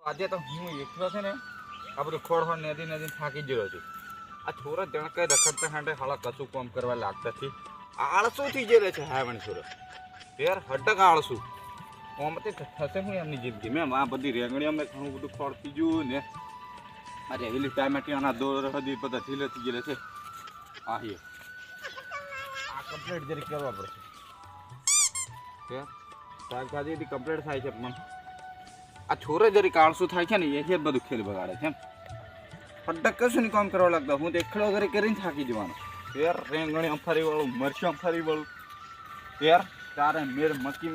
આજે તો હું એકલો છે ને આ બધું ખોડ નદી થાકી ગયો છું. આ છોરા જણ કઈ રખડતા હાંડે હાલા કશું કામ કરવા લાગતા થી આળસુ થઈ ગયેલો છે. હા વણ છોરો યાર હટક આળસુ ઓમતે થશે હું એમની જિંદગી મેં આ બધી રેંગણીઓ મેં ઘણું બધું ખોડ પીજું ને અરે એલી ટામેટીના દોર હદી બધા ઢીલે થઈ ગયેલા છે. આ કમ્પ્લીટ જરી કરવા પડશે. શાકભાજી કમ્પ્લીટ થાય છે પણ આ છોરે જરી કાળસું થાય છે ને એ જ બધું ખેલ બગાડે છે. ફટક કશું નહીં કામ કરવા લાગતા હું તો એકલો ઘરે કરીને થાકી જવાનો યાર. રેંગણી અંફારી વાળું મરચું અંફારી વાળું યાર તારે મેર મકી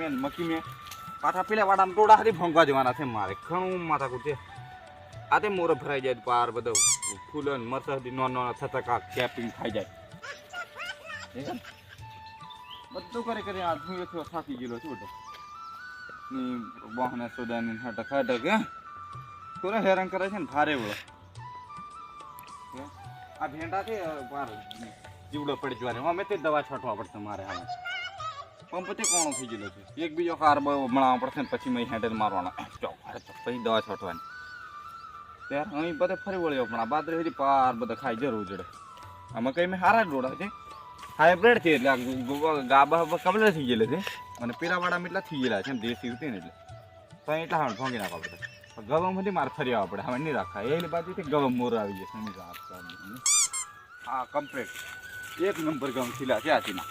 મેં પાછા પેલા વાળા ટોળા હારી ભોંગવા જવાના છે મારે. ઘણું માથા કૂટે આ તે મોર ભરાઈ જાય પાર બધો ફૂલો મરસા નોના થતા કાક કેપિંગ ખાઈ જાય બધું કરી આ હું એકલો થાકી ગયેલો છું. વાહને સોદાની હટક હટક પૂરા હેરાન કરે છે ને ભારે વળો. આ ભેંડા છે બાર જીવડો પડી જવાનો અમે તે દવા છાંટવા પડશે મારે. હવે પંપ તે કોણો થઈ ગયેલો છે. એક બીજો કાર મળવા પડશે ને પછી મેં હેન્ડલ મારવાનો પછી દવા છાંટવાની. ત્યારે અહીં બધે ફરી વળ્યો પણ આ બાદરી સુધી પાર બધા ખાઈ જરૂર જડે. આમાં કઈ મેં હારા જ ડોળા છે હાઇબ્રિડ છે એટલે ગાબા કમલે થઈ ગયેલા છે અને પેલા વાળા એટલા થઈ ગયેલા છે એમ દેશી હતી ને એટલે તો એટલા હા ભોંગી નાખવા પડે. ગવમથી મારે ફરી આવવા પડે હવે નહીં રાખા એની બાજુથી ગવમ મોર આવી જશે. હા કમ્પ્લીટ એક નંબર ગમ ખીલા છે આથીના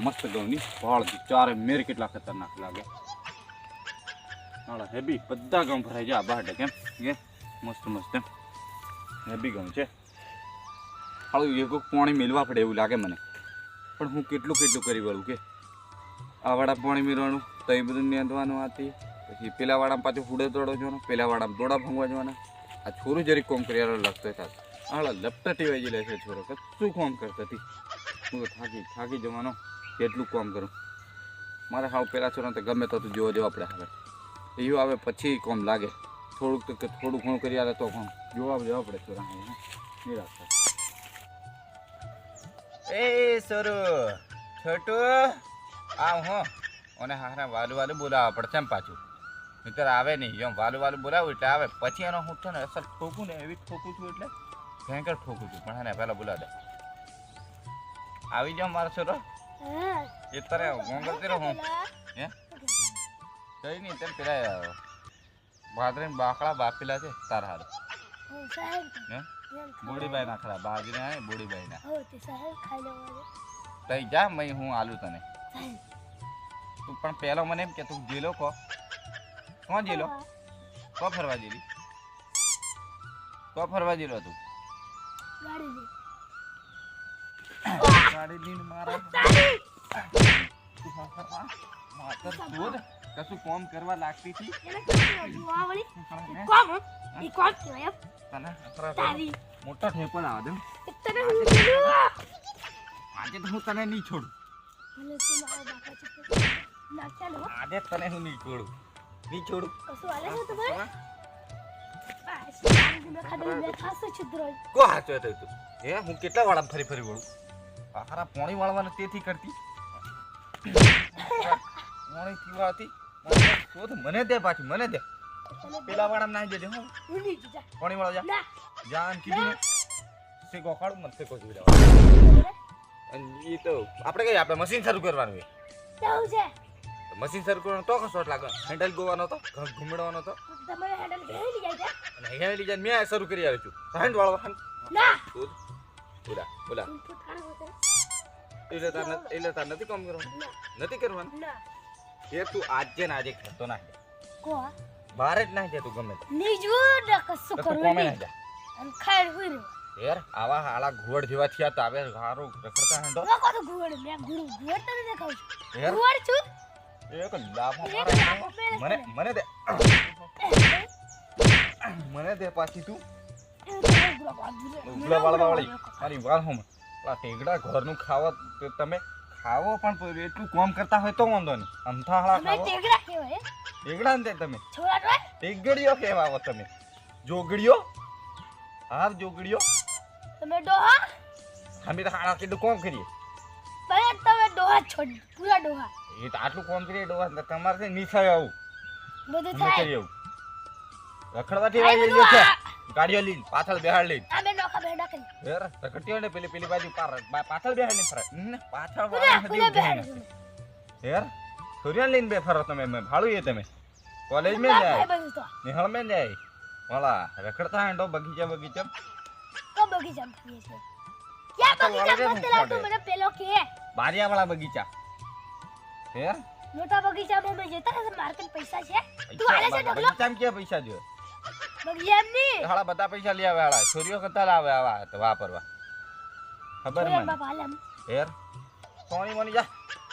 મસ્ત ગમની ફળ ચારે મેર કેટલા ખતરનાક લાગે. હેબી બધા ગમ ભરાઈ જાય બહાર કેમ એ મસ્ત મસ્ત એમ હેબી ગમ છે. હાલું એક પાણી મેળવા પડે એવું લાગે મને પણ હું કેટલું કરી વળું કે આ વાળા પાણી મેળવાનું તો એ બધું નિયંત્રવાનું આથી પછી પેલા વાળામાં પાછું ફૂડે તોડો જવાનો પેલા વાળામાં દોડા ભંગવા જવાના. આ છોરું જરી કોમ કરી લાગતો થાય હાલા લપટા ટેવાઈ ગયેલા છે છોરો કશું કોમ કરતા હતી. હું તો થાકી જવાનો કેટલું કોમ કરું મારે હાવ પેલા છોરા તો ગમે તો જોવા જવા પડે. હવે એવું આવે પછી કોમ લાગે થોડુંક તો થોડું ઘણું કરી આવે તો કોમ જોવા જવા પડે છોરા નહીં રાખતા. એ સરો છોટુ આવ હો અને હારા વાલું બોલાવવા પડશે એમ પાછું મિત્ર આવે નહીં એમ વાલું બોલાવું એટલે આવે પછી એનો હું છે ને અસર ઠોકું ને એવી ઠોકું છું એટલે ભયંકર ઠોકું છું પણ હા પહેલાં બોલાવ દે આવી જાઓ મારો છોરો એ તારે ગોંગલ તેરો હું હે કઈ નહીં તેમ પેલા ભાદરીને બાકડા બાપેલા છે તાર હારું હે બોડીબાઈ નાખડા બાજરી ના બોડીબાઈ ના તઈ જા મય હું આલું તને. તું પણ પેલો મને એમ કે તું જેલો કોણ જેલો કો ફરવા જેલી તું ગાડી લઈને મારા કશું કોમ કરવા લાગતી હતી મોટા ઠેપણ આવે આજે તો હું તને નહીં છોડું. આજે તને હું નહીં છોડું. કો હાચો તું હે હું કેટલા વાળા ફરી વળું આખરા પોણી વાળવાને તેથી કરતી પોણી પીવાથી મને દે પાછી મને દે પેલા વાળા નાઈ દેજે હું પોણી વાળો જાન કીધું ને સેકો ખાડું મને સેકો જોઈ લેવા. એ તો આપણે કઈ આપણે મશીન શરૂ કરવાનું હોય મશીન શરૂ કરવાનું તો કશોટ લાગે હેન્ડલ ગોવાનો તો ઘૂમડવાનો તો હેન્ડલ જાય મેં શરૂ કરી આવ્યો છું હેન્ડ વાળો બોલા એટલે તાર નથી કામ કરવાનું એ તું આજે ને આજે કરતો ના બહાર જ ના જાય તું ગમે યાર આવા હાલા ઘુવડ જેવા થયા તાવે હારો રખડતા હેંડો એક લાફો મારે મને દે પાછી તું ઉગલા વાળી મારી વાત હોમ ટેગડા ઘરનું ખાવા તમે ખાવો પણ એટલું કામ કરતા હોય તો વાંધો નહીં અમથા હાળા ખાવો ટેગડા ને તમે ટેગડીઓ કહેવાવો તમે જોગડીઓ હા જોગડીઓ તમે ડોહા અમે તો હાડા કેટલું કોમ કરીએ ભાઈ તમે ડોહા છોડ પૂરા ડોહા એ તો આટલું કોમ કરીએ ડોહા તમારે નીસાય આવું બધું અમે થાય કરીએ એવું. રખડવાથી વાળી લેજો છે ગાડીઓ લઈને પાછળ બેહાડ લઈને આ બે નોખા બેડા કરી યાર રખડતી હોય ને પેલી બાજુ પાછળ બેહાડ ને ફરે પાછળ પુના વાળા પુના બેડા યાર સૂર્યન લઈને બે ફરો તમે ભાડું એ તમે કોલેજ में ભાઈ જાય બધું તો નિહાળ में જાય વાલા રખડતા હેંડો બગીચા કો બગીચા કરીએ છે ક્યાં તો બગીચા વાળા મસ્ત કેમ લાગતો ફાડે? મને પેલો કે બારિયા વાળા બગીચા યાર મોટા બગીચામાં મેં જતા રહે માર્કેટ પૈસા છે તું આલે છે ઢગલો બગીચામાં ક્યાં પૈસા જોઈએ બગીચા ની હાલા બધા પૈસા લઈ આવે હાલા છોરીઓ કરતા લાવે આવા તો વાપરવા ખબર ઓય મને બાપા આલે યાર સોની મોની જા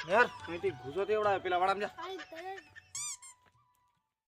યાર અહીંથી ઘૂસો તેવડા પેલા વાળામાં જા આલે તને